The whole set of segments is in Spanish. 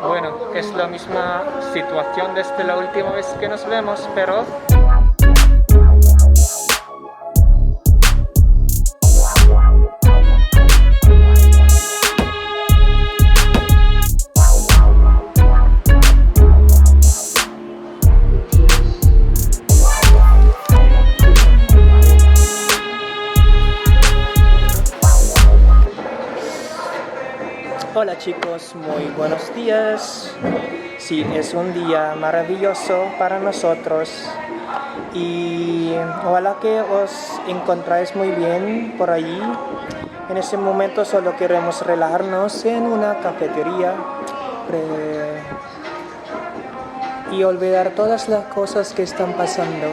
Bueno, es la misma situación desde la última vez que nos vemos, pero... Hola chicos, muy buenos días. Sí, es un día maravilloso para nosotros y ojalá que os encontráis muy bien por allí. En este momento solo queremos relajarnos en una cafetería y olvidar todas las cosas que están pasando.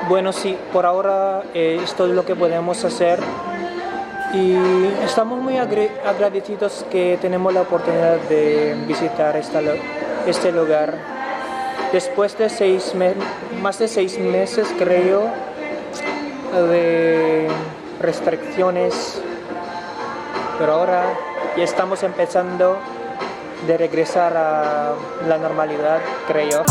Bueno, sí, por ahora esto es lo que podemos hacer y estamos muy agradecidos que tenemos la oportunidad de visitar este lugar. Después de más de 6 meses, creo, de restricciones, pero ahora ya estamos empezando de regresar a la normalidad, creo.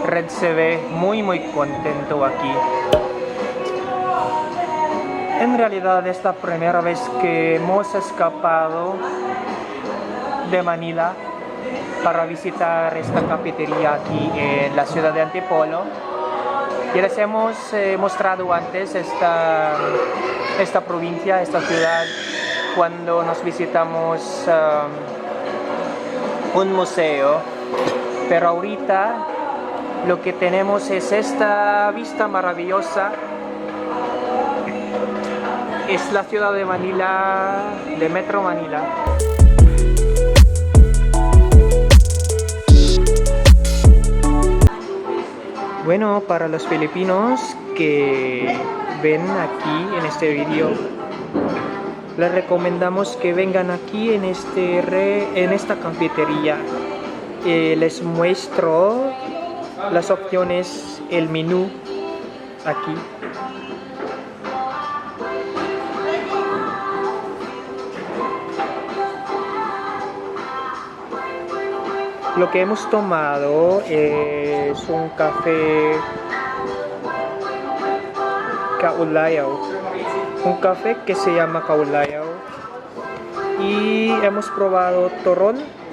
Red se ve muy contento aquí. En realidad es la primera vez que hemos escapado de Manila para visitar esta cafetería aquí en la ciudad de Antipolo. Y les hemos mostrado antes esta provincia, esta ciudad, cuando nos visitamos un museo. Pero ahorita lo que tenemos es esta vista maravillosa. Es la ciudad de Manila, de Metro Manila. Bueno, para los filipinos que ven aquí en este vídeo, les recomendamos que vengan aquí en esta cafetería. Les muestro las opciones, el menú aquí. Lo que hemos tomado es un café Kaulayaw, un café que se llama Kaulayaw, y hemos probado Toron.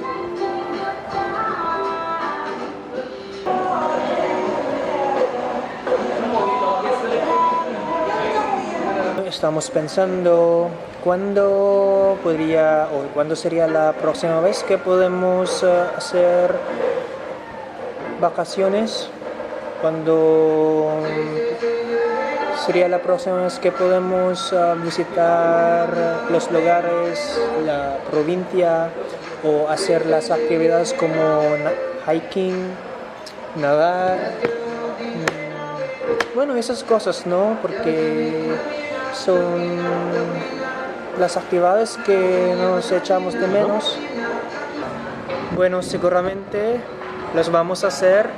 Estamos pensando cuándo sería la próxima vez que podemos hacer vacaciones, cuándo sería la próxima vez que podemos visitar los lugares, la provincia, o hacer las actividades como hiking, nadar, bueno, esas cosas, ¿no? Porque son las actividades que nos echamos de menos. Bueno, seguramente los vamos a hacer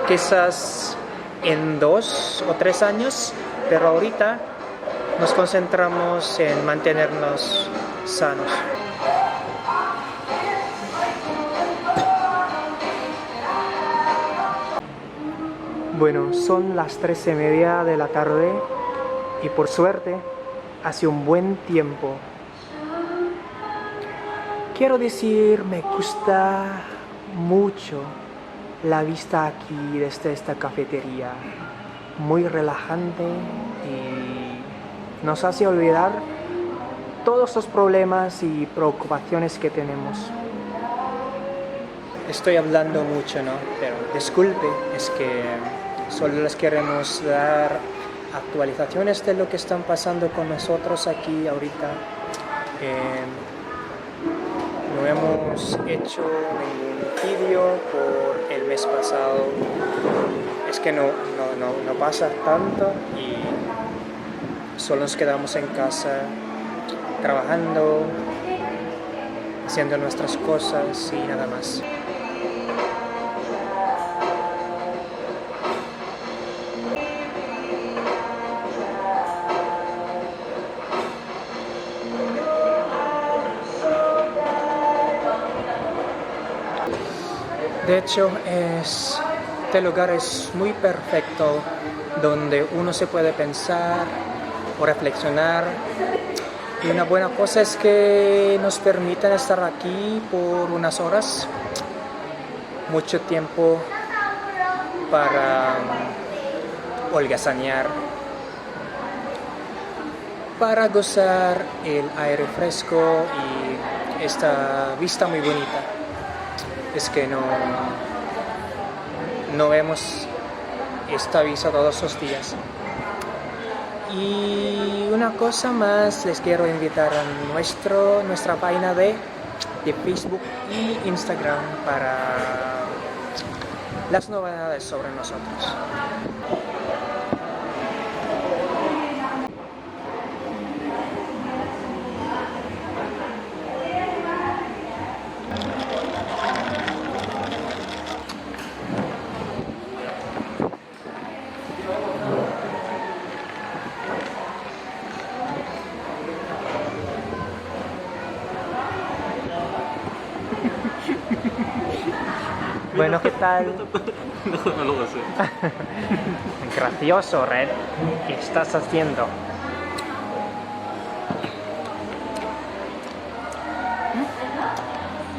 quizás en 2 o 3 años, pero ahorita nos concentramos en mantenernos sanos. Bueno, son las 3:30 de la tarde y por suerte hace un buen tiempo. Quiero decir, me gusta mucho la vista aquí desde esta cafetería, muy relajante y nos hace olvidar todos los problemas y preocupaciones que tenemos. Estoy hablando mucho, ¿no? Pero disculpe, es que solo les queremos dar actualizaciones de lo que están pasando con nosotros aquí ahorita. No hemos hecho ningún vídeo por el mes pasado. Es que no pasa tanto y solo nos quedamos en casa trabajando, haciendo nuestras cosas y nada más. De hecho, este lugar es muy perfecto donde uno se puede pensar o reflexionar. Y una buena cosa es que nos permiten estar aquí por unas horas, mucho tiempo para holgazanear, para gozar el aire fresco y esta vista muy bonita. Es que no vemos esta vista todos los días. Y una cosa más, les quiero invitar a nuestra página de Facebook y Instagram para las novedades sobre nosotros. Bueno, ¿qué tal? No lo sé. Gracioso, Red. ¿Qué estás haciendo?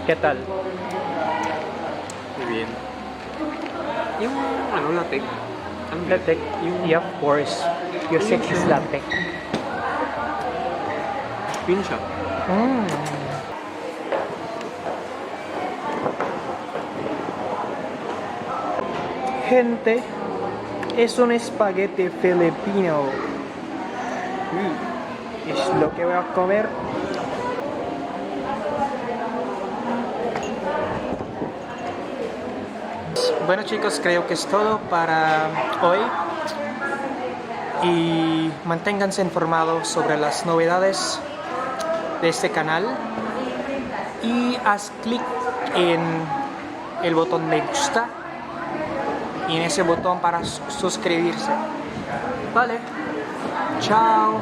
¿Qué tal? Muy bien. Y un latte. Latte. Y of course, yo sé que es latte. Pincha. Gente, es un espagueti filipino. Es lo que voy a comer. Bueno chicos, creo que es todo para hoy. Y manténganse informados sobre las novedades de este canal. Y haz clic en el botón me gusta y en ese botón para suscribirse. Vale, chao.